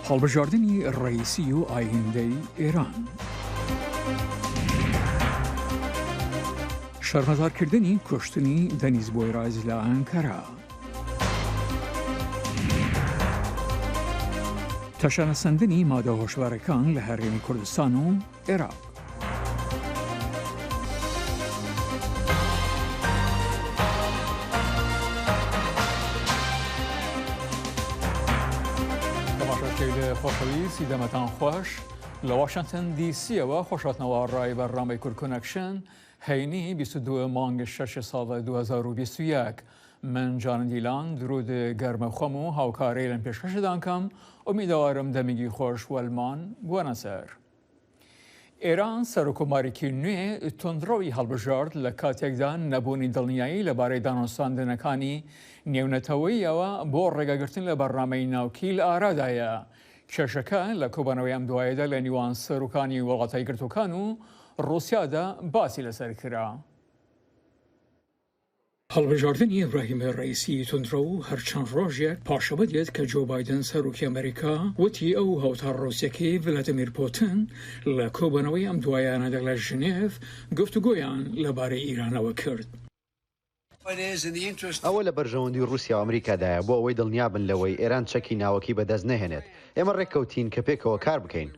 هەڵبژاردننی ڕئیسی و ئایندەی ئێران. شەرمەزارکردنی کوشتنی دەنیز بۆیراز لە ئەنکەرا. تەشانەسەندنی مادە هۆشبارەکان لە هەرێمی کوردستان و عێراق. خۆشەویستی دەمەتان خۆش لە واشنگتن دیسیەوە خۆشاتنەوە ڕای بەرنامەی کورد کۆنەکشن هەینی 22 مانگ 6 ساڵە 2021 من جان دیلان درود گەرمە خۆم و هاوکارەی لەم پێشکەشتان کەم ئومیدوارم دەمێکی خۆش وەلمان بوونە سەر. ئێران سەرۆکۆمارێکی نوێ تۆندڕەوی هەڵبژارد لە کاتێکدا نەبوونی دڵنیایی لەبارەی دانوستاندنەکانی نێونەتەوەیەوە بۆ ڕێگەگرتن لە بەرنامەی ناوکی لە ئارادایە. کێشەکە لە کۆبانەوەی ئەم دوایەدا لە نیوان سەرۆکانی وڵاتای گرتوەکان و ڕووسیادا باسی لەسەر کرا. هەڵبژاردننی ئیبراهیم ڕئیسی تۆندڕە و هەرچەند ڕۆژێک پاشەوە دێت کە جۆ بایدن سەرۆکی ئەمریکا وتی ئەو هاوتار ڕووسیەکەی ڤلادیمیر پوتین لە کۆبانەوەی ئەم دوایانەدا لە ژنێڤ گفتوگۆیان لەبارەی ئیرانەوە کرد. ئەوە لە بەرژەوەندی رووسیا و ئەمریکادایە بۆ ئەوەی دڵنیابن لەوەی ئێران چەکی ناوەکی بەدەست نەهێنێت. ئێمە ڕێککەوتین کە پێکەوە کار بکەین.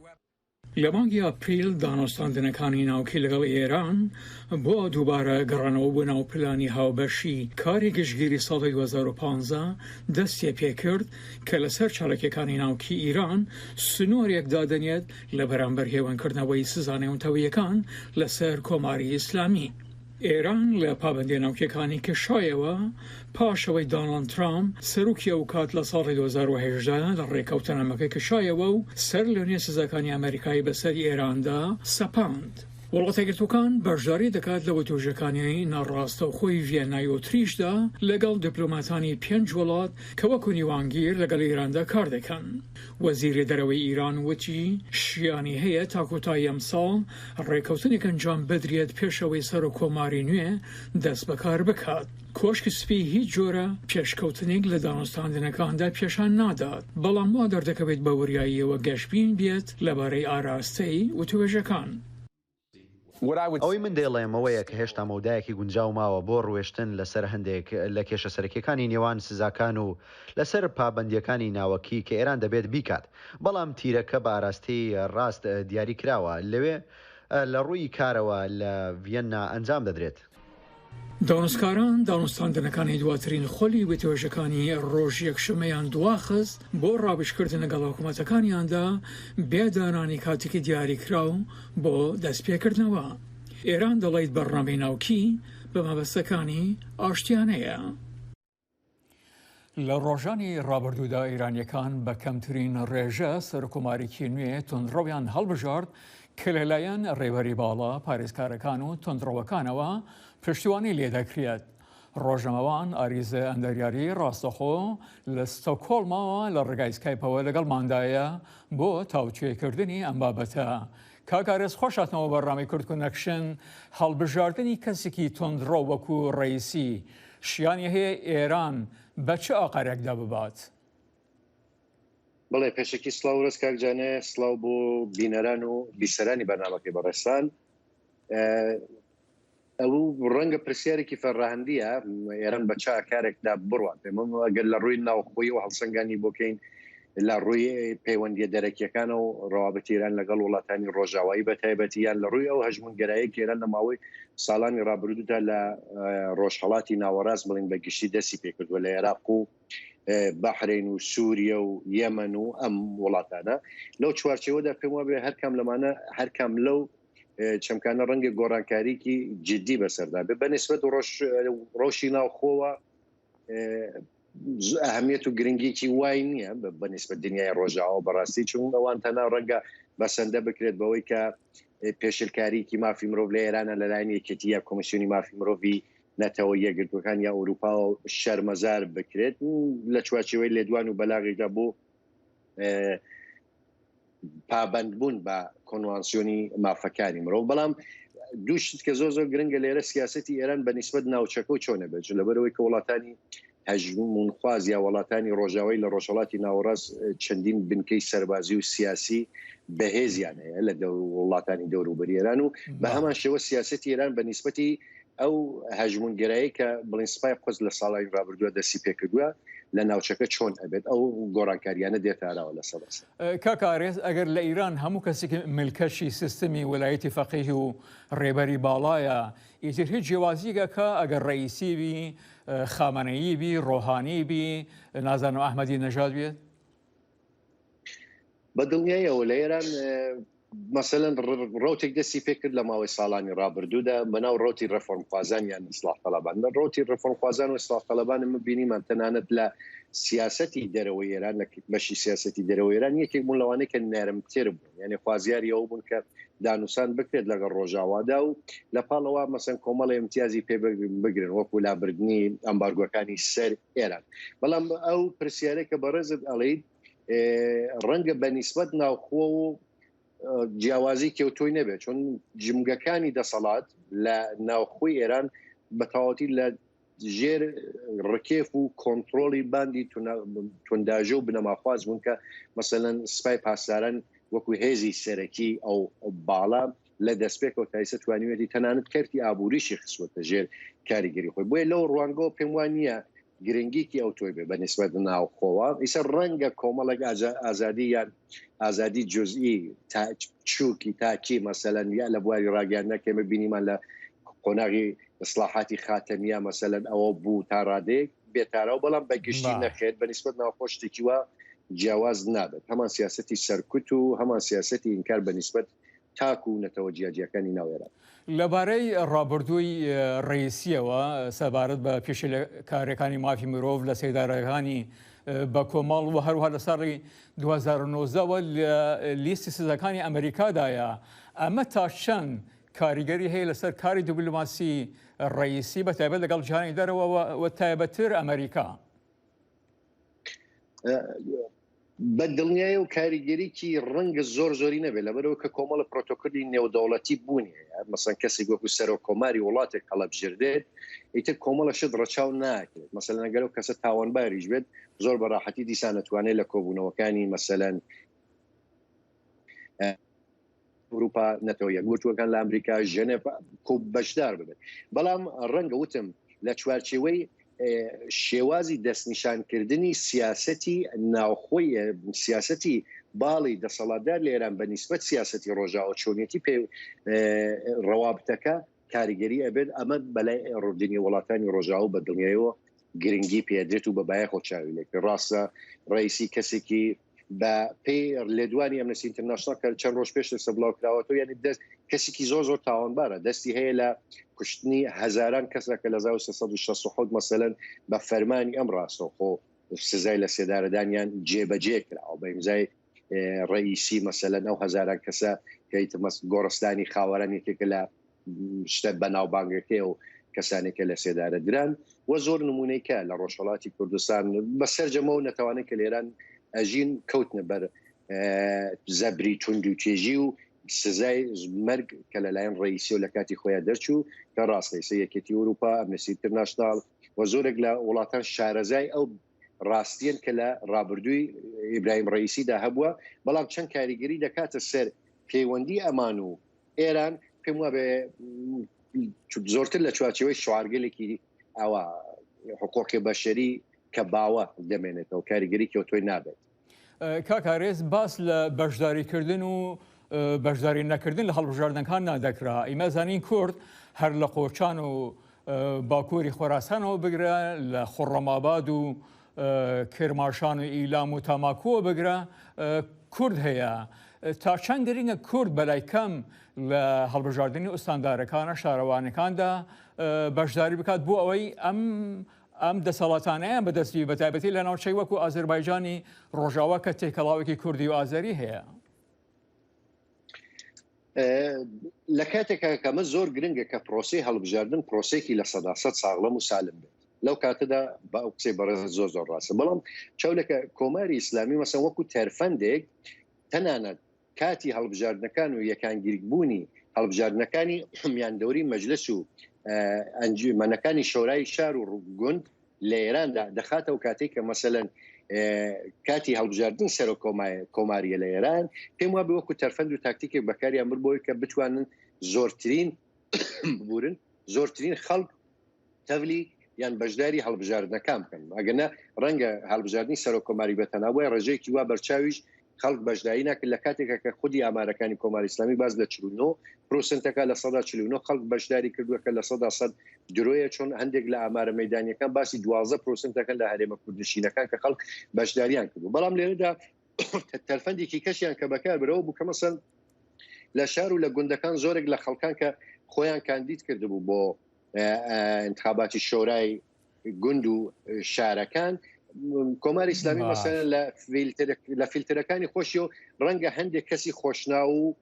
لە مانگی ئاپریل دانوستاندنەکانی ناوکی لەگەڵ ئێران بۆ دووبارە گەڕانەوە بۆ ناوپلانی هاوبەشی کاری گشتگیری ساڵی 2015 دەستی پێکرد کە لەسەر چالاکیەکانی ناوکی ئیران سنوورێک دادەنێت لە بەرامبەر هێوانکردنەوەی سزانەوەتەوەیەکان لەسەر کۆماری ئیسلامی. ئێران لە پابەندی ناوکیەکانی کێشایەوە پاشەوەی دۆناڵد ترامپ سەرۆکی ئەو کات لە ساڵی 2018 لە ڕێکەوتنامەکەی کێشایەوە و سەر لەنێ سزاکانی ئەمریکای بەسەری ئێراندا سەپاند. وڵاتە گرتوەکان بەشداری دەکات لە وتۆژەکانی ناڕاستەوخۆی ڤێنای ئۆتریشدا لەگەڵ دیپلۆماتانی 5 وڵات کە وەکو نیوانگیر لەگەڵ ئێراندا کار دەکەن. وەزیری دەرەوەی ئیران وتی شیانی هەیە تا کۆتایی ئەم ساڵ ڕێکەوتنێک ئەنجام بدرێت پێشەوەی سەرۆکۆماری نوێ دەست بەکار بکات. کۆشکی سپی هیچ جۆرە پێشکەوتنێک لە دانوستاندنەکاندا پێشان نادات، بەڵام وا دەردەکەوێت بە وریاییەوە گەشتبین بێت لەبارەی ئاراستەی وتۆژەکان. ئەوەی من دێڵێم ئەوەیە کە هێشتا مەودایەکی گونجاو ماوە بۆ ڕوێشتن لەسەر هەندێک لە کێشە سەرەکیەکانی نێوان سزاکان و لەسەر پابەندیەکانی ناوەکی کە ئێران دەبێت بیکات، بەڵام تیرەکە بە ئاراستی ڕاست دیاری کراوە لەوێ لە ڕووی کارەوە لە ڤێننا ئەنجام دەدرێت. دانوستکاران دانوستاندنەکانی دواترین خۆلی وتۆژەکانی ڕۆژ یەکشەمەیان دواخست بۆ ڕابشکردن لەگەڵ حکوومەتەکانیاندا بێدانانی کاتێکی دیاریکراو بۆ دەستپێکردنەوە. ئێران دەڵێت بەرنامەی ناوکی بە مەبەستەکانی ئاشتیانەیە. لە ڕۆژانی ڕابردوودا ئیرانیەکان بە کەمترین ڕێژە سەرکۆمارێکی نوێ تۆندڕەویان هەڵبژارد کە لەلایەن ڕێبەری باڵا پارێزکارەکان و تۆندڕەوەکانەوە پشتیوانی لێدەکرێت. ڕۆژنامەوان ئاریزە ئەندەریاری ڕاستەخۆ لە ستۆکۆڵمەوە لە ڕێگای سکایپەوە لەگەڵماندایە بۆ تاوتوێکردنی ئەم بابەتە. کاکارێز خۆشاتنەوە بەرنامەی کورد کۆنەکشن هەڵبژاردننی کەسێکی تۆندڕە وەکو ڕئیسی شیانی هەیە ئێران بە چه ئاقارێکدا ببات؟ بڵێ پێشکی سلااو ڕست کاکجانێ سلااو بۆ بینەران و بیسەرانی بەرنامەکەی بەڕێستان. ئەو ڕەنگە پرسیارێکی فەرڕاهەندیە ئێران بە چا کارێکدا بڕوات ئەگەر لە ڕووی ناوخۆی و هەڵسەنگانی بۆکەین لە ڕووی پەیوەندیە دەرەکیەکان و ڕەوابەتی ئێران لەگەڵ وڵاتانی ڕۆژاوایی بە تایبەتیان لە ڕووی ئەو هەژمونگەرایەک ئێران لە ماوەی ساڵانی ڕابردوودا لە ڕۆژهەڵاتی ناوەڕاست بڵین بە گشتی دەستی پێکردووە لە عێراق و بەحرین و سووریە و یەمەن و ئەم وڵاتانە. لەو چوارچەوەدا پێم وابێ هەرکەم لەمانە هەرکەم لەو چەمکانە ڕەنگە گۆڕانکاریکی جدی بەسەردا بێ بەنسبەت ڕۆژی ناوخۆوە ئەهەمیەت و گرنگیکی وای نییە بەنسبەت دنیای ڕۆژاوە بەڕاستی چون ئەوان تەنها ڕەنگە بەسەندە بکرێت بەوەی کە پێشلکاریکی مافی مرۆڤ لە ئێرانە لەلایەن یەکێتیە کۆمیسیۆنی مافی مرۆڤی نەتەوە یەکگرتوەکان یا ئەوروپا و شەرمەزار بکرێت لە چوارچێوەی لێدوان و بەلاغیدا بۆ پابندبوون بە کۆنوانسیۆنی مافەکانی مرۆڤ. بەڵام دووشت کە زۆر گرنگە لێرە سیاسەتی ئێران بە نیسبەت ناوچەکە و چۆنە بێت لەبەرەوەی کە وڵاتانی هەژمونخواز یا وڵاتانی ڕۆژاوی لە ڕۆژهڵاتی ناوەڕاست چەندین بنکەی سەربازی و سیاسی بەهێزیان هەیە لە وڵاتانی دەوروبەری ئێران و بە هەمان شێوە سیاسەتی ئێران بە نیسبەتی ئەو هەژمونگەرایی کە بڵین سپای قوز لە ساڵی ڕابردووە دەستی پێکردووە لە ناوچەکە چۆن ئەبێت ئەو گۆڕانکاریانە دێتاراوە لە سەبەست. کاکارێز ئەگەر لە ئیران هەموو کەسێک ملکەشی سیستمی وەلایەتی فەقیه و ڕێبەری باڵایە ئیتر هیچ جیاوازیگە کە ئەگەر ڕئیسی بی خامنەیی بی ڕۆحانی بی نازانم ئەحمەدی نەژاد بێت بە دڵنیایەوە لە ئێران مثلەن ڕۆتێک دەستی پێکرد لە ماوەی ساڵانی ڕابردوودا بەناو ڕۆتی ڕەفۆرمخوازان یان ئیسلاح تەڵەبان لە ڕۆتی ڕەفۆرمخوازان و ئیسلاح تەڵەبان بینیمان تەنانەت لە سیاسەتی دەرەوەی ئێران لە بەشی سیاسەتی دەرەوەی ئێران یەکێک بوون لەوانەیە کە نەرمتر بوون یعنی خوازیاری ئەوە بوون کە دانووسان بکرێت لەگەڵ ڕۆژاوادا و لە پاڵەوە مەسەن کۆمەڵی امتیازی پێ بگرن وەکو لابردنی ئەمبارگۆکانی سەر ئێران بەڵام ئەو پرسیارەی کە بەڕێزت ئەڵێیت ڕەنگە بەنیسبەت ناوخۆ و جیاوازی کەوتۆی نەبێت چون جمگەکانی دەسەڵات لە ناوخۆی ئێران بەتەواوەتی لە ژێر ڕکێف و کۆنتترۆلی باندی تونداژە و بنەماخواز بوون کە مەسەلەن سپای پاسداران وەکو هێزی سەرەکی ئەو باڵا لە دەستپێکەوە تایسە توانیوێتی تەنانەت کەرتی ئابووریشی خسوەتە ژێر کاریگەری خۆی بۆیە لەو ڕوانگەوە پێم وان نییە گرنگیکی ئەو تۆی بێ بە نسبەت ناوخۆوە ئیسە ڕەنگە کۆمەڵێک ئازادی یان ئازادی جزئی چووکی تاکی مەسەلەن یا لە بواری ڕاگەاندنە کێمە بینیمان لە قۆناغی ئیسلاحاتی خاتەمیە مەسەلەن ئەوە بوو تا ڕادەیەک بێتارەوە بەڵام بەگشتی نەخێت بە نسبەت ناوخۆ شتێکی وە جیاواز نابێت هەمان سیاسەتی سەرکوت و هەمان سیاسەتی ئینکار بە نسبەت تاکو و نەتەوە جیاجیەکانی ناوێران لەبارەی ڕابردووی ڕئیسیەوە سەبارەت بە پێشکارەکانی مافی مرۆڤ لە سێدارەکانی بە کۆماڵ و هەروها لە ساڵی 2009ەوە لە لیستی سزەکانی ئەمریکادایە ئەمە تا چەند کاریگەری هەیە لەسەر کاری دیپلۆماسی ڕئیسی بە تایبەت لەگەڵ جیهانی دەرەوە و تایبەتتر ئەمریکا بە دڵنیایە و کاریگەریکی ڕەنگە زۆری نەبێت لەبەرەوە کە کۆمەڵە پرۆتۆکۆلی نێودەوڵەتی بوونی مەسەن کەسێک وەکو سەر و کۆماری وڵاتێک هەڵەبژێردێت ئیتر کۆمەڵە شت ڕەچاو ناکرێت مەسەلەن ئەگەر کەسە تاوانباریش بێت زۆر بەڕاحەتی دیسان نەتوانێت لە کۆبوونەوەکانی مەسەلەن ئەوروپا نەتەوە یەکگرتووەکان لە ئەمریکا ژنێڤ بەشدار ببێت بەڵام ڕەنگە وتم لە چوارچێوەی شێوازی دەستنیشانکردنی سیاسەتی ناوخۆی سیاسەتی باڵی دەسەڵاتدار لە ئێران بە نیسبەت سیاسەتی ڕۆژاوە چۆنیەتی پێ ڕەوابتەکە کاریگەری ئەبێت ئەمە بەلای ڕۆژدنی وڵاتانی ڕۆژاو بە دڵنیایەوە گرنگی پێدرێت و بە بایە خۆچاوی لێک ڕاستە ڕئیسی کەسێکی بە پێی لێدوانی ئەمنستی ئینتەرناشنال کە چەند ڕۆژ پێش لەسەر بڵاوکراوەوە یعنی دەست کەسێکی زۆر تاوانبارە دەستی هەیە لە کوشتنی هەزاران کەسەکە لە 1960 مەسەلەن بە فەرمانی ئەم ڕاستەوخۆ سزای لە سێدارەدانیان جێبەجێ کراوە بە ئیمزای ڕئیسی مەسەلەن ئەو هەزاران کەسە کەیتمەس گۆڕستانی خاوەران یەکێکە لە شتە بەناوبانگەکەی و کەسانێکە لە سێدارە دران وە زۆر نمونەیکە لە ڕۆژهەڵاتی کوردستان بەسەرجەمەوە نەتوانێت کە لێران ئەژین کەوتنە بەر زەبری توند و چێژی و سزای مەرگ کە لەلایەن ڕئیسی و لە کاتی خۆیان دەرچوو کە ڕاستەیسە یەکێتی ئەوروپا ئەمنستی ئینتەرناشنال و زۆرێک لە وڵاتان شارەزای ئەو ڕاستیەن کە لە ڕابردووی ئیبراهیم ڕئیسیدا هەبووە بەڵام چەند کاریگەری دەکاتە سەر پەیوەندی ئەمان و ئێران پێم وابێ زۆرتر لە چوارچێوەی شوارگەلێکی ئەوە حقوقی بەشەری کە باوە دەمێنێتەوە کاریگەری کەوتۆی نابێت کاکارێز باس لە بەشداریکردن و بەشداری نەکردن لە هەڵبژاردنەکان نادەکرا ئیمەزانین کورد هەر لە قۆچان و باکووری خۆراسانەوە بگرە لە خوڕەماباد و کرماشان و ئیلام و تاماکووە بگرە کورد هەیە تا چەند گرنگە کورد بەلای کەم لە هەڵبژاردننی ئوستاندارەکانە شارەوانەکاندا بەشداری بکات بۆ ئەوەی ئەم دەسەڵاتانەیە بەدەستی بە تایبەتی لە ناوچەی وەکو ئازەربایجانی ڕۆژاوە کە تێکەڵاوێکی کوردی و ئازەری هەیە لە کاتێکە کەمە زۆر گرنگە کە پرۆسی هەڵبژاردن پرۆسێکی لە سەداسەد ساغڵەم و سالم بێت لەو کاتەدا بە ئەو قسەی بەڕێز زۆر ڕاستە بەڵام چاولەکە کۆماری ئیسلامی مەسەن وەکو تەرفەندێک تەنانەت کاتی هەڵبژاردنەکان و یەکانگیربوونی هەڵبژاردنەکانی میاندەوری مەجلس و ئەنجومەنەکانی شۆرای شار و ڕووگوند لە ئێراندا دەخاتە و کاتێک کە مەسەلەن کاتی هەڵبژاردن سەر کۆماریە لە ئێران پێم وابێ وەکو تەرفەند و تاکتیکێک بەکاریان بر بۆی کە بتوانن زۆرترین ببورن زۆرترین خەڵک تەولی یان بەشداری هەڵبژاردنەکان بکەن ئەگەنە ڕەنگە هەڵبژاردننی سەر کۆماری بەتەناوی ڕێژەیەکی وا بەرچاویش خەڵک بەشداری ناکرد لە کاتێکە کە خودی ئامارەکانی کۆماری ئیسلامی باز لە 49% لە 49 خەڵک بەشداری کردووەکە لە 100% درۆیە چۆن هەندێک لە ئامارە مەیدانیەکان باسی 12%ەکە لە هەرێمە کوردنشینەکان کە خەڵک بەشداریان کردو بەڵام لێرەدا تەلفەندێکی کەشیان کە بەکار برەوە بوو کە مەسەن لە شار و لە گوندەکان زۆرێک لە خەڵکان کە خۆیان کاندید کردبوو بۆ انتخاباتی شۆرای گوند و شارەکان کۆماری ئیسلامی مەسەلەن لە فیلترەکانی خۆشی و ڕەنگە هەندێک کەسی خۆشنا و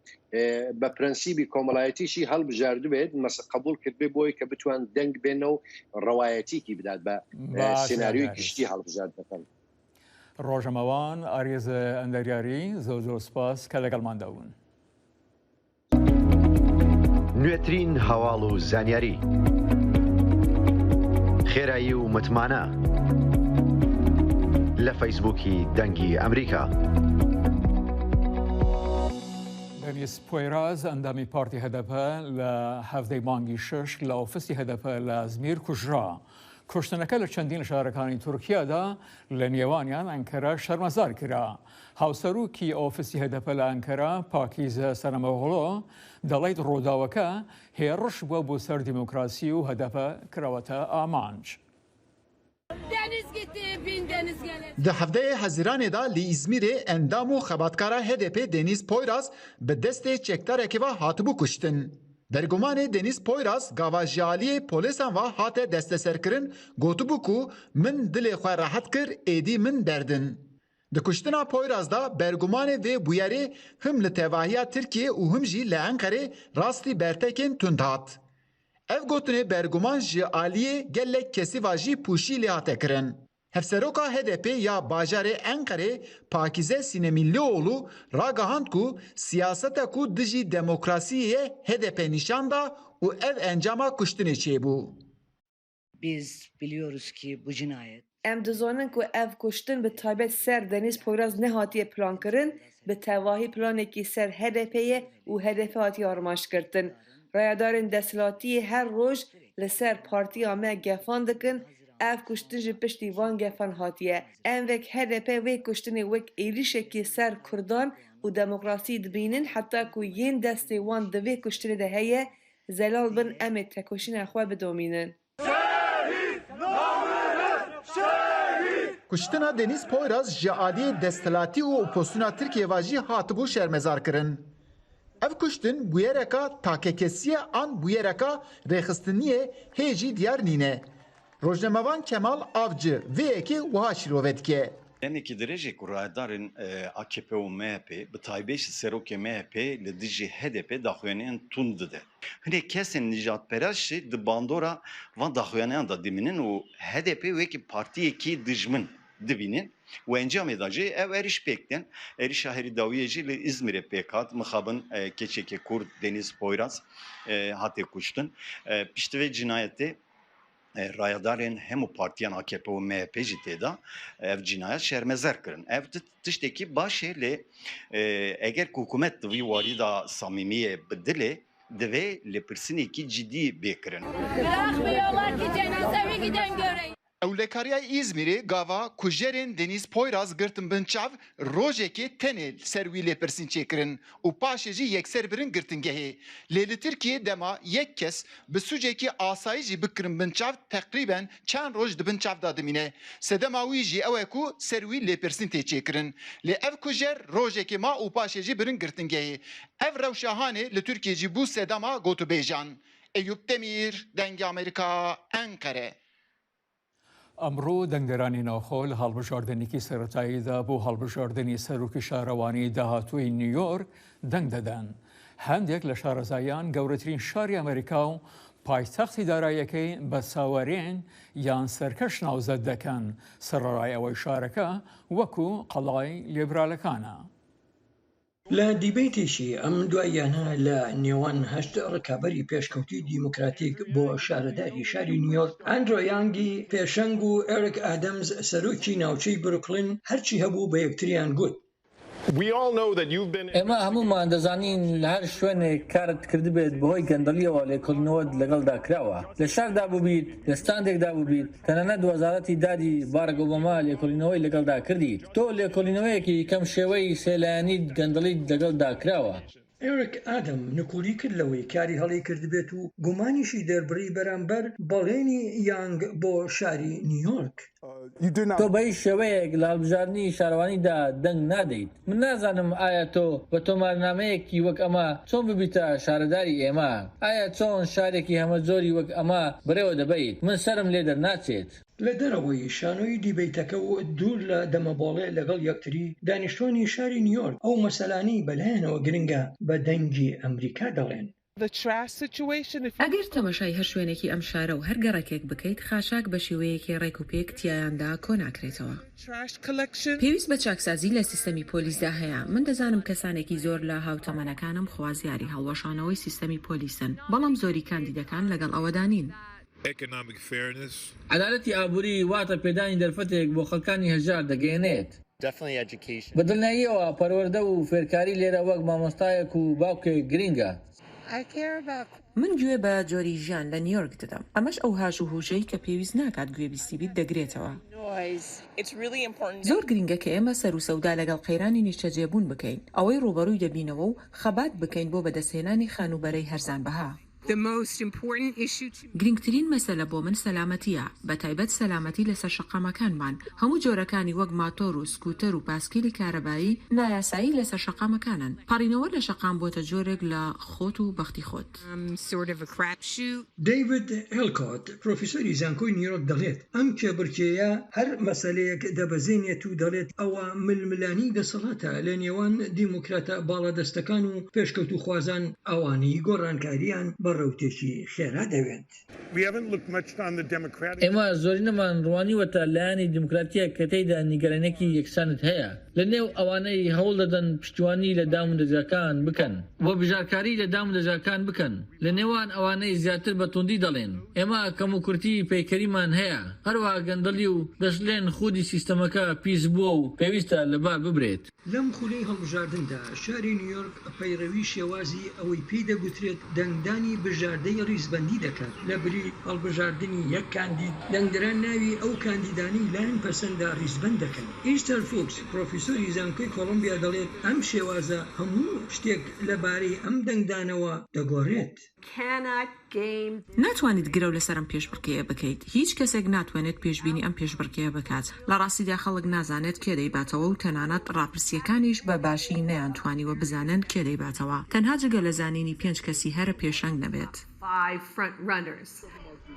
بە پرەنسیبی کۆمەڵایەتیشی هەڵبژاردو بێت قبول کردبێ بۆی کە بتوان دەنگ بێنە و ڕەوایەتیکی بدات بە سێناریۆی گشتی هەڵبژاردنەکان. ڕۆژەمەوان ئاریزە ئەندەریاری زۆر سپاس کە لەگەڵماندا بوون. نوێترین هەواڵ و زانیاری خێرایی و متمانە لە فەیسبووکی دەنگی ئەمریکا. دەنیس پۆیراز ئەندامی پارتی هەدەپە لە هەفتەی مانگی 6 لە ئۆفیسی هەدەپە لە ئەزمیر کوژرا. کوشتنەکە لە چەندین شارەکانی تورکیادا لە نێوانیان ئەنکەرە شەرمەزار کرا. هاوسەرۆکی ئۆفیسی هەدەپە لە ئەنکەرە پاکیزە سەرمەوەڵۆ دەڵێت ڕووداوەکە هێڕش بووە بۆ سەر دیموکراسی و هەدەپە کراوەتە ئامانج. Di hefteyê Hezîranê da li İzmîrê endam û xebatkara HDP Deniz Poyraz bi destê çekdarekê ve hatibû kuştin. Bergumanê Deniz Poyraz gava ji aliyê polîsan ve hate desteserkirin gotibû ku min dilê xwe rehet kir êdî min derdin. Di kuştina Poyraz da bergumanê vê bûyerê him li tevahiya Tirkiye û him jî li Enqerê rastî bertekên tund hat. Ev gotinê berguman ji aliyê gelek kesîva jî pûşî lê hate kirin. Hevseroka HDP ya bajarê Enqerê Pakize Sinemillioğlu ragahand ku siyaseta ku dijî demokrasiyê HDP nîşan da û ev encama kuştinê çêbû. Biz biliyoruz ki bu cinayet Em dizanin ku ev kuştin bi taybet ser Deniz Poyraz nehatiye plankirin bi tevahî planekî ser HDP'ye û HDP hatiye armaşkirtin. Rayadarên desthilatiyê her roj li ser partiya me gefan dikin ev kuştin ji piştî van gefan hatiye. Em vek HDP vê kuştinê wek êrişekî ser Kurdan û demokrasî dibînin heta ku yên destê wan di vê kuştinê de heye zelal bin em ê tekoşîna xwe bidomînin. Kuştina Deniz Poyraz ji aliyê desthilatî û oposyona Tirkiye ve jî hatibû şermezar kirin. Ev kuştin bûyereka takekesiye an bûyereka rêxistiniyê hê jî diyar nîne. Rojnamevan Kemal Avcı vê yekê wiha şîrovet dike. Enekî derêjê ku rayedarên AKP û MHP bi taybêt serokê MHP li dijî HDP daxuyaniyên tund dide. Hinê kesên nijadperest jî di bandora van daxuyaniyan da dimînin û HDP wekî partiyekî dijmin dibînin û encamê da jî ev êriş pêk din. Êrişa Herî Dawiyê jî li İzmîrê pêk hat. Mixabin keçekê Kurd Deniz Poyraz hatê kuştin. Piştî vê cinayetê rayadarên hemû partiyan AKP û MHP jî têda ev cinayet şermezar kirin. Ev tiştekî baş e lê eger ku hikûmet di vî warî da samîmiyê bi dilê divê lêpirsinekî cidî bêkirin. Bırakmıyorlar ki cenazemi giden göreyim. Ewlekariya İzmirê gava kujerên Deniz Poyraz girtin bin çav rojekê tenê ser wî lêpirsîn çêkirin û paşê jî yekser birin girtingehê. Lê li Tirkiye dema yek kes bi sucekî asayî jî bikirin bin çav teqrîben çend roj di bin çav da dimîne. Sedema wî jî ew e ku ser wî lêpirsîn tê çêkirin. Lê ev kujer rojekê ma û paşê jî birin girtingehê. Ev rewşahanê li Tirkiye jî bû sedema gotûbêjan. Eyüp Demir, Dengê Amerîka, Enqere. ئەمڕۆ دەنگدەرانی ناوخۆ لە هەڵبژاردنێکی سەرەتاییدا بۆ هەڵبژاردننی سەرۆکی شارەوانی داهاتووی نیویۆرک دەنگ دەدەن. هەندێک لە شارەزایان گەورەترین شاری ئەمریکا و پایتەختی داراییەکەی بە چاوەڕێن یان سەرکەش ناوزەت دەکەن. سەرڕای ئەوەی شارەکە وەکو قەڵای لێبرالەکانە. لە دیبیتێکی ئەم دواییانە لە نێوان هەشت ڕکابەری پێشکەوتی دیموکراتیک بۆ شارەداری شاری نیویۆرک ئەندرۆ یانگی پێشەنگ و ئێرک ئادەمز سەرۆکی ناوچەی بروکلین هەرچی هەبوو بە یەکتریان گوت. ئێمە هەمومان دەزانین لە هەر شوێنێک کارت کردبێت بەهۆی گەندەڵیەوە لێکۆڵینەوەت لەگەڵدا کراوە لە شاردا بووبیت لە ستاندێکدا بووبیت تەنانەت وەزارەتی دادی باراک ئۆباما لێکۆڵینەوەی لەگەڵدا کردی تۆ لێکۆڵینەوەیەکی کەم شێوەی سێلایەنی گەندەڵیت لەگەڵدا کراوە. ئێرک ئادەم نکولی کرد لەوەی کاری هەڵی کردبێت و گومانیشی دەربڕی بەرامبەر بەڵێنی یانگ بۆ شاری نیویۆرک. تۆ بەی شێوەیەک لە هەڵبژاردننی شارەوانیدا دەنگ نادەیت. من نازانم ئایا تۆ بە تۆمارنامەیەکی وەک ئەمە چۆن ببیتە شارەداری ئێمە؟ ئایا چۆن شارێکی هەمە جۆری وەک ئەمە بڕێوە دەبیت؟ من سرم لێ دەرناچێت. لە دەرەوەی شانۆی دیبیتەکە و دوور لە دەمەبۆڵێ لەگەڵ یەکتری دانیشتوانی شاری نیویۆرک ئەو مەسەلانی بەلایەنەوە گرنگە بە دەنگی ئەمریکا دەڵێن. ئەگەر تەماشای هەر شوێنێکی ئەم شارە و هەر گەڕەکێک بکەیت خاشاک بە شێوەیەکی ڕێک و پێک تیایاندا کۆ ناکرێتەوە. پێویست بە چاکسازی لە سیستەمی پۆلیسدا هەیە. من دەزانم کەسانێکی زۆر لە هاوتەمەنەکانم خوازیاری هەڵوەشانەوەی سیستەمی پۆلیسن بەڵام زۆری کاندیدەکان لەگەڵ ئەوەدانین. عەدالەتی ئابووری واتە پێدانی دەرفەتێک بۆ خەڵکانی هەژار دەگەێنێت. بەدڵنیاییەوە پەروەردە و فێرکاری لێرە وەک مامۆستایەک و باوکێک گرینگە. من گوێ بە جۆری ژیان لە نیویۆرک دەدەم. ئەمەش ئەو هاژ و هوژەی کە پێویست ناکات گوێبیستی بیت دەگرێتەوە. زۆر گرنگە کە ئێمە سەر و سەودا لەگەڵ قەیرانی نیشتەجێبوون بکەین ئەوەی ڕوبەڕووی دەبینەوە و خەبات بکەین بۆ بەدەستهێنانی خانوبەرەی هەرزان بەها. گرنگترین مەسەلە بۆ من سەلامەتیە بە تایبەت سەلامەتی لەسەر شەقامەکانمان هەموو جۆرەکانی وەک ماتۆر و سکوتەر و پاسکیلی کارەبایی نایاسایی لەسەر شەقامەکانن پەڕینەوە لە شەقام بۆتە جۆرێک لە خۆت و بەختی خۆت. دەیڤد هێلکۆت پرۆفیسۆری زانکۆی نیویۆرک دەڵێت ئەم کێبڕکێیە هەر مەسەلەیەک دەبەزێنێت و دەڵێت ئەوە ململانی دەسەڵاتە لە نێوان دیموکراتە باڵادەستەکان و پێشکەوت و خوازان ئەوانەی گۆڕانکاریان ڕوتێکی خێرا دەوێت. ئێمە زۆری نەمان ڕوانیوەتە لایەنی دیموکراتیە کە تێیدا نیگەرانێکی یەکسانت هەیە لە نێو ئەوانەی هەوڵ دەدەن پشتیوانی لە دامودەجاکان بکەن بۆ بژارکاری لە دامودەجاکان بکەن لە نێوان ئەوانەی زیاتر بە توندی دەڵێن ئێمە کەم و کورتی پەیکەریمان هەیە هەروەها گەندەڵی و دەشلێن خودی سیستەمەکە پیس بووە و پێویستە لەبار ببرێت. لەم خولەی هەڵبژاردندا شاری نیویۆرک پەیڕەوی شێوازی ئەوەی پێی دەگوترێت دەنگدانی بژاردەی ڕیزبەندی دەکات لە بری هەڵبژاردننی یەک کاندید دەنگدران ناوی ئەو کاندیدانی لایەن پەسەندا ڕیزبەند دەکەن. ئیستەر فوکس پرۆفیسۆری زانکۆی کۆڵۆمبیا دەڵێت ئەم شێوازە هەموو شتێک لەبارەی ئەم دەنگدانەوە دەگۆڕێت. ناتوانیت گرە و لەسەر ئەم پێشبڕکێیە بکەیت هیچ کەسێک ناتوانێت پێشبینی ئەم پێشبڕکێیە بکات لە ڕاستیدا خەڵک نازانێت کێ دەیباتەوە و تەنانەت ڕاپرسیەکانیش بە باشی نەیانتوانیوە بزانن کێ دەیباتەوە تەنها جگە لە زانینی 5 کەسی هەرە پێشەنگ نەبێت.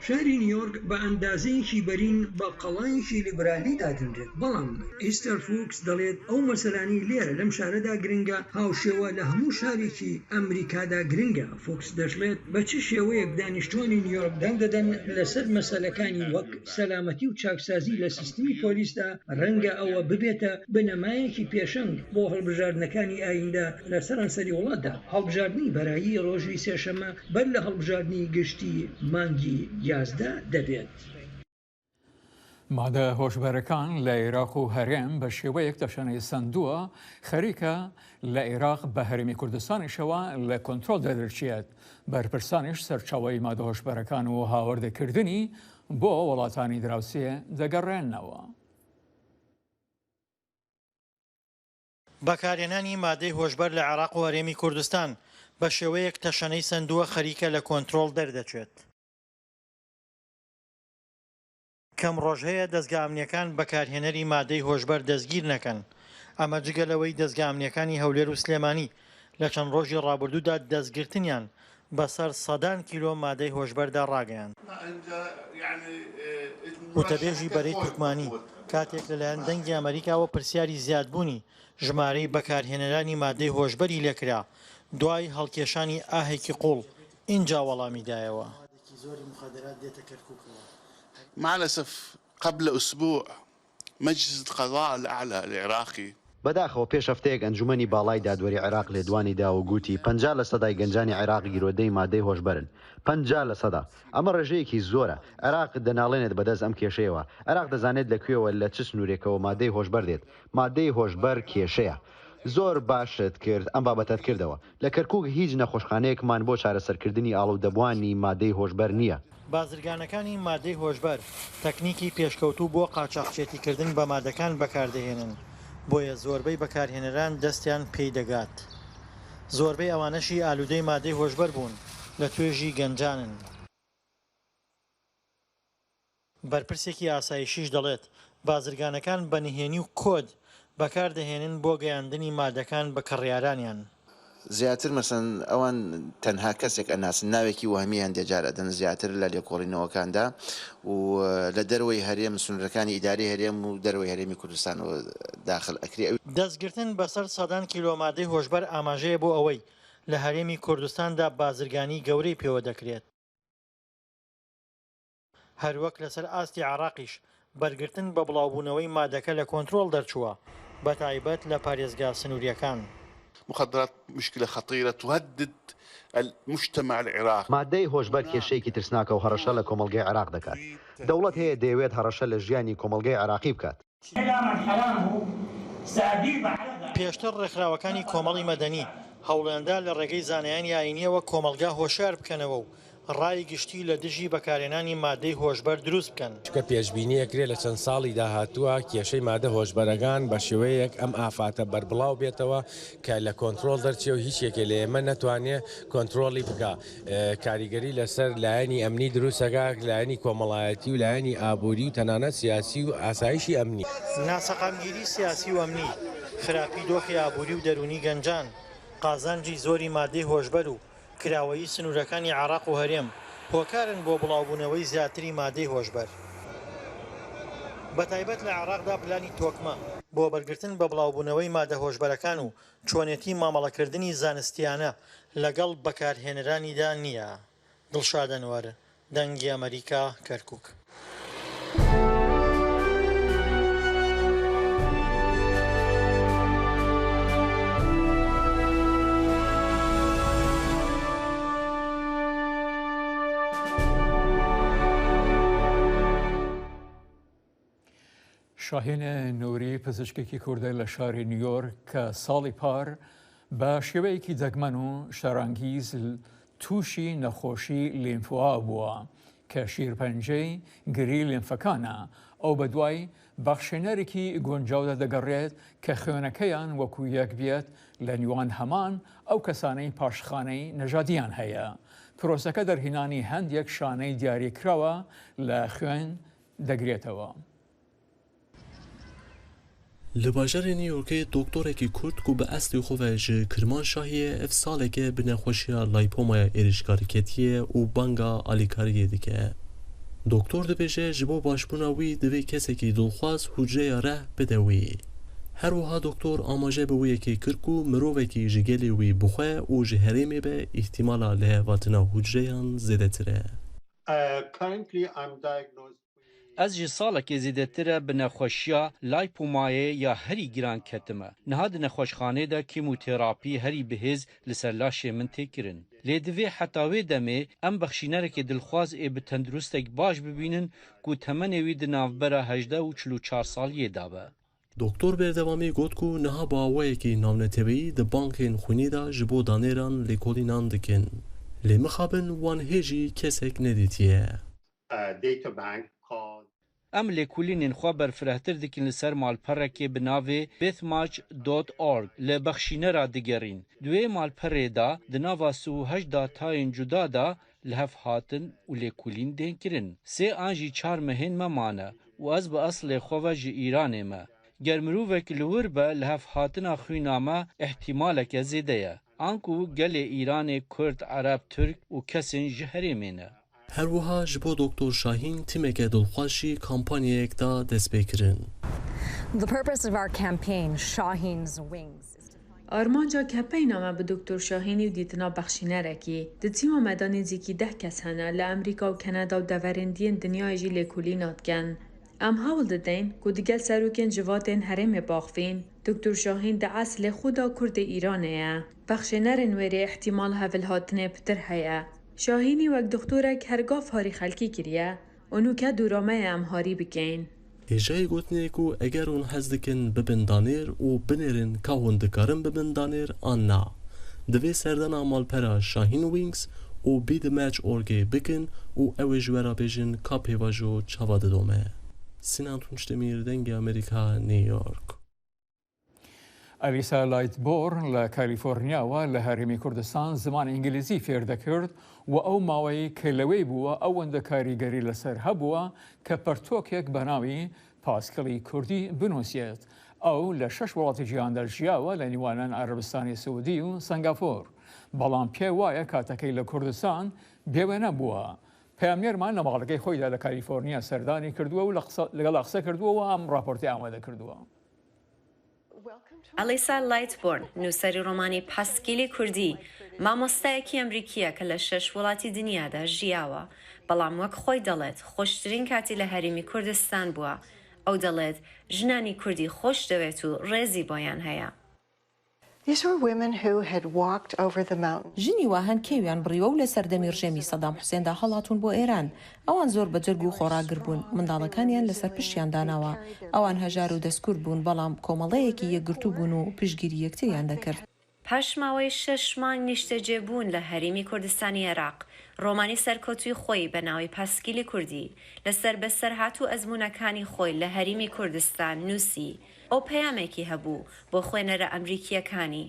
شاری نیویۆرک بە ئەندازەیەکی بەرین بە قەڵایەکی لیبرالی دادنرێت بەڵام ئیستەر فوکس دەڵێت ئەو مەسەلانی لێرە لەم شارەدا گرنگە هاوشێوە لە هەموو شارێکی ئەمریکادا گرنگە. فوکس دەژڵێت بە چ شێوەیەک دانیشتوانی نیویۆرک دەنگ دەدەن لەسەر مەسەلەکانی وەک سەلامەتی و چاکسازی لە سیستمی پۆلیسدا ڕەنگە ئەوە ببێتە بنەمایەکی پێشەنگ بۆ هەڵبژاردنەکانی ئایندا لە سەرانسەری وڵاتدا. هەڵبژاردننی بەرایی ڕۆژی سێشەمە بەر لە هەڵبژاردننی گشتی مانگی 11 دەبێت. مادە هۆشبەرەکان لە عێراق و هەرێم بە شێوەیەک تەشەنەی سندووە خەریکە لە عێراق بە هەرێمی کوردستانیشەوە لە کۆنترۆل دەدرچێت بەرپرسانیش سەرچاوی مادە هۆشبەرەکان و هاوردەکردنی بۆ وڵاتانی دراوسێ دەگەڕێنەوە. بەکارهێنانی مادەی هۆشبەر لە عێراق و هەرێمی کوردستان بە شێوەیەک تەشەنەی سندووە خەریکە لە کۆنترۆل دەردەچێت. کەم ڕۆژ هەیە دەستگا ئەمنیەکان بەکارهێنەری مادەی هۆشبەر دەستگیر نەکەن. ئەمە جگەلەوەی دەستگا ئەمنیەکانی هەولێر و سلێمانی لە چەند ڕۆژی ڕابردوودا دەستگرتنیان بەسەر سەدان کیلۆ مادەی هۆشبەردا ڕاگەیاند. وتەبێژی بەرەی تورکمانی کاتێک لەلایەن دەنگی ئەمریکاوە پرسیاری زیادبوونی ژمارەی بەکارهێنەرانی مادەی هۆشبەری لێکرا دوای هەڵکێشانی ئاهێکی قوڵ اینجا وەڵامی دایەوە. مع الأسف قبل أسبوع مجلس القضاء الأعلى العراقي بەداخەوە پێش هەفتەیەک ئەنجومەنی باڵای دادوەری عێراق لێدوانیدا و گوتی 50% گەنجانی عێراق گیرۆدەی مادەی هۆشبەرن 50%. ئەمە ڕێژەیەکی زۆرە. عێراق دەناڵێنێت بەدەست ئەم کێشەیەوە. عێراق دەزانێت لەکوێوە لە چ سنوورێکەوە مادەی هۆشبەر دێت. مادەی هۆشبەر کێشەیە. زۆر باشت کرد ئەم بابەتت کردەوە. لە کەرکووک هیچ نەخۆشخانەیەکمان بۆ چارەسەرکردنی ئاڵوودەبوانی مادەی هۆشبەر نییە. بازرگانەکانی مادەی هۆشبەر تەکنیکی پێشکەوتوو بۆ قاچاقچێتیکردن بە مادەکان بەکاردەهێنن. بۆیە زۆربەی بەکارهێنەران دەستیان پێی دەگات. زۆربەی ئەوانەشی ئالوودەی مادەی هۆشبەر بوون لە توێژی گەنجانن. بەرپرسێکی ئاسایشیش دەڵێت بازرگانەکان بە نهێنی و کۆد بەکاردەهێنن بۆ گەیاندنی مادەکان بە کڕیارانیان. زیاتر مەسەن ئەوان تەنها کەسێک ئەناسن ناوێکی وهمی هەندێک جار ئەدەن زیاتر لە لێکۆڵینەوەکاندا و لە دەروەی هەرێم سنوورەکانی ئیداری هەرێم و دەروەی هەرێمی کوردستانەوە داخل ئەکری. دەستگرتن بەسەر سەدان کیلۆ مادەی هۆشبەر ئاماژەیە بۆ ئەوەی لە هەرێمی کوردستاندا بازرگانی گەورەی پێوە دەکرێت. هەروەک لەسەر ئاستی عێراقیش بەرگرتن بە بڵاوبوونەوەی مادەکە لە کۆنترۆل دەرچووە بە تایبەت لە پارێزگا سنووریەکان. مخدرات مشكلة خطيرة تهدد المجتمع العراقي. مادەی هۆشبەر کێشەیەکی ترسناکە و هەڕەشە لە کۆمەڵگەی عێراق دەکات. دەوڵەت هەیە دەیەوێت هەڕەشە لە ژیانی کۆمەڵگەی عێراقی بکات. پێشتر ڕێکخراوەکانی کۆمەڵی مەدەنی هەوڵێندا لە ڕێگەی زانایانی ئاینیەوە کۆمەلگا هۆشیار بکەنەوە و ڕای گشتی لە دژی بەکارهێنانی مادەی هۆشبەر دروست بکەن. کە پێشبینیەکرێت لە چەند ساڵی داهاتووە کێشەی مادە هۆشبەرەکان بە شێوەیەک ئەم ئافاتە بەربڵاو بێتەوە کە لە کۆنترۆل دەرچێ و هیچ یەکێ لە ئێمە نەتوانێت کۆنترۆلی بکە. کاریگەری لەسەر لایەنی ئەمنی دروستەکە، لایەنی کۆمەڵایەتی و لایەنی ئابووری و تەنانەت سیاسی و ئاسایشی ئەمنی. ناسەقامگیری سیاسی و ئەمنی، خراپی دۆخی ئابووری و دەرونی گەنجان، قازانجی زۆری مادەی هۆشبەر و کراوەیی سنوورەکانی عێراق و هەرێم هۆکارن بۆ بڵاوبوونەوەی زیاتری مادەی هۆشبەر. بەتایبەت لە عێراقدا پلانی تۆکمە بۆ بەرگرتن بە بڵاوبوونەوەی مادە هۆشبەرەکان و چۆنێتی مامەڵەکردنی زانستیانە لەگەڵ بەکارهێنەرانیدا نییە. دڵشاد ئەنوەر، دەنگی ئەمریکا، کەرکووک. شاهین نوری پزیشکێکی کوردە لە شاری نیویۆرک کە ساڵی پار بە شێوەیەکی دەگمەن و شەرانگیز تووشی نەخۆشی لێمفوا بووە کە شیرپەنجەی گری لێمفەکانە. ئەو بە دوای بەخشێنەرێکی گۆنجاودا دەگەڕێت کە خوێنەکەیان وەکو یەک بێت لە نیوان هەمان ئەو کەسانەی پاشخانەی نەژادیان هەیە. پرۆسەکە دەرهێنانی هەندێک شانەی دیاریکراوە لە خوێن دەگرێتەوە. لە باژارێ نیویۆرکê دکتۆرێکی کورد و بە ئەستی خۆڤە ji Kirmanşahiyê ev saleke bi nexweşiya laypomaya êrişkarîketiyê û banga alîkariyê dike. Doktor dibêje ji bo başbûna wî divê kesekî dilxwaz hucreya reh bide wî. Her wiha doktor amaje bi wî yekê kir ku mirovekî ji gelê wî bixwe û ji herêmê be îhtîmala lêhevatina hucreyan zêdetir e. Ez ji salekê zêdetir e bi nexweşiya laypomayê ya herî giran ketime. Niha di nexweşxanê de kîmoterapî herî bihêz li ser laşê min tê kirin. Lê divê heta wê demê em bexşînerekê dilxwaz ê bi tendurustek baş bibînin ku temenê wî di navbera 18 û 44 saliyê da be. Doktor berdewamî got ku niha bawayekî navnetebeyî di bankên xwînî de ji bo danêran lêkolînan dikin. Lê mixabin wan hê jî kesek nedîtiye. Em lêkolînên xwe berfirehtir dikin li ser malperekê bi navê bithmatch.org li bexşînera digerîn. Duê malperê da di nava 28 datayên cuda da li hev hatin û lêkolîn tên kirin. Sê an jî 4 mehên me mane û ez bi eslê xwe ve ji Îranê me. Ger mirovek li wir be li hev hatina xwîna me ihtimaleke zêde ye. An ku gelê Îranê Kurd, Ereb, Türk û kesên ji herêmê ne. Her wiha ji bo Doktor Şahîn tîmeke dilxwaz jî kampanyayek da dest pê kirin. The purpose of our campaign, Shaheen's Wings. Armanca kepeyna me bi Doktor Şahînî û dîtina bexşînerekî di tîma medanê zîkî 10 kes hene li Amerîka û Kanada û deverên diyên dinyayê jî lêkolîn dikin. ئەم هەوڵ دەدەین کو دیگەل سەرۆکێن جواتێن هەرێمێ باخفین دکتور شاهین دەعەس لێ خۆدا کوردە ئیرانەیە بەخشێنەرن وێرێ احتیمال هەڤل هاتنێ پتر هەیە شاهینی وەک دکتۆرێک هەرگاف هاری خەلکی کردە ئۆنوکە دوورامەیە ئەم هاری بکەین هێژای گوتنێک و ئەگەر هون حەز دکن ببن دانێر و بنێرن کا هون دکارن ببن دانێر ئان نا دەوێ سەردەنا ماڵپەرا شاهین وینگز و بیدمەچ ئۆرگێ بکن و ئەوێ ژوێرا بێژن کا پێواژۆ چاوا دەدۆمە سینان تونشتمیر دەنگی ئەمریکا نیویۆرک ئەلیسا لایتبۆر لە کالیفۆرنیاوە لە هەرێمی کوردستان زمان ئینگلیزی فێر دەکرد و ئەو ماوەی کە لەوەی بووە ئەوەندە کاریگەری لەسەر هەبووە کە پەرتۆکێک بە ناوی پاسکەڵی کوردی بنووسێت ئەو لە 6 وڵاتی جیهاندا ژیاوە لە نیوانان عەرەبستانی سعودی و سنگافۆر بەڵام پێ وایە کاتەکەی لە کوردستان بێوە نەبووە پامێرمان لە ماڵەکەی خۆیدا لە کالیفۆرنیا سەردانی کردووە و لەگەڵ قسە کردووە ئەم راپۆرتی ئامادە کردووە ئەلیسا لایتبۆرن نووسەری ڕۆمانی پاسکیلی کوردی مامۆستایەکی ئەمریکیە کە لە 6 وڵاتی دنیادا ژیاوە بەڵام وەک خۆی دەڵێت خۆشترین کاتی لە هەرێمی کوردستان بووە ئەو دەڵێت ژنانی کوردی خۆش دەوێت و ڕێزی بۆیان هەیە ژنی واهەن کێویان بڕیوە و لە سەردەمی ڕژێمی سەدام حوسێندا هەڵاتون بۆ ئێران ئەوان زۆر بەجرگ و خۆراگر بوون منداڵەکانیان لەسەر پشتیان داناوە ئەوان هەژار و دەستکور بوون بەڵام کۆمەڵەیەکی یەکگرتوو بوون و پشگیری یەکتریان دەکرد پاشماوەی 6 مانگ نیشتەجێبوون لە هەرێمی کوردستانی عێراق ڕۆمانی سەرکەوتوی خۆی بە ناوی پاسکیلی کوردی لەسەر بەسەرهاتوو ئەزمونەکانی خۆی لە هەرێمی کوردستان نووسی ئەو پەیامێکی هەبوو بۆ خوێنەرە ئەمریکیەکانی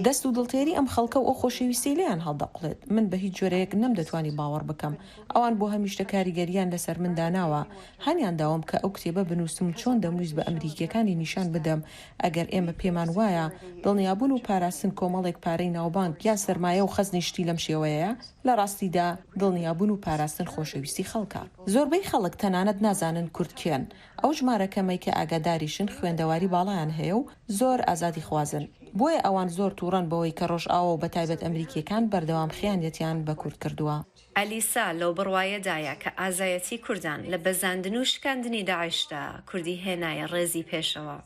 دەست و دڵتێری ئەم خەڵکە و ئەو خۆشەویستی لێیان هەڵدەقڵێت من بە هیچ جۆرەیەک نەمدەتوانی باوەڕ بکەم ئەوان بۆ هەمیشتە کاریگەریان لەسەر من داناوە هەنیان داوام کە ئەو کتێبە بنووسم چۆن دەمویست بە ئەمریکیەکانی نیشان بدەم ئەگەر ئێمە پێمان وایە دڵنیابوون و پاراستن کۆمەڵێک پارەی ناوبانک یا سەرمایە و خەزنی شتی لەم شێوەیە لە ڕاستیدا دڵنیابوون و پاراستن خۆشەویستی خەڵکە زۆربەی خەڵک تەنانەت نازانن کورتکێن ئەو ژمارەکەمەی کە ئاگاداریشن خوێندەواری باڵایان هەیە و زۆر ئازادی خوازن بۆیە ئەوان زۆر تووڕەن بەوەی کە ڕۆژئاوە و بەتایبەت ئەمریکیەکان بەردەوام خیانەتیان بە کورد کردووە ئەلیسا لەو بڕوایەدایە کە ئازایەتی کوردان لە بەزاندن و شکاندنی داعشدا کوردی هێنایە ڕێزی پێشەوە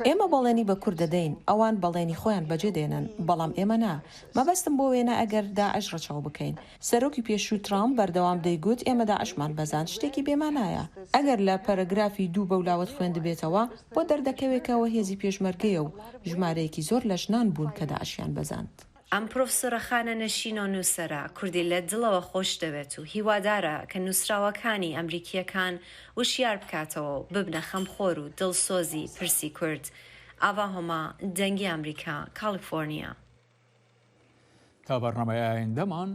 ئێمە بەڵێنی بە کوورد دەدەین ئەوان بەڵێنی خۆیان بەجێ دێنن بەڵام ئێمە نا مەبەستم بۆ وێنە ئەگەر داعش ڕەچاو بکەین سەرۆکی پێشوو ترامپ بەردەوام دەیگوت ئێمە داعشمان بەزان شتێکی بێمانایە ئەگەر لە پەرەگرافی 2 بەولاوت خوێند بێتەوە بۆ دەردەکەوێتەوە هێزی پێشمەرگەیە و ژمارەیەکی زۆر لە ژنان بوون کە داعشیان بەزاند ئەم پرۆفسۆرە خانە نەشین و نووسەرە کوردی لە دڵەوە خۆش دەوێت و هیوادارە کە نووسراوەکانی ئەمریکیەکان وشیار بکاتەوە و ببنە خەمخۆر و دڵسۆزی پرسی کورد ئاوا هۆما دەنگی ئەمریکا کالیفۆرنیا تا بەرنامەی ئایندەمان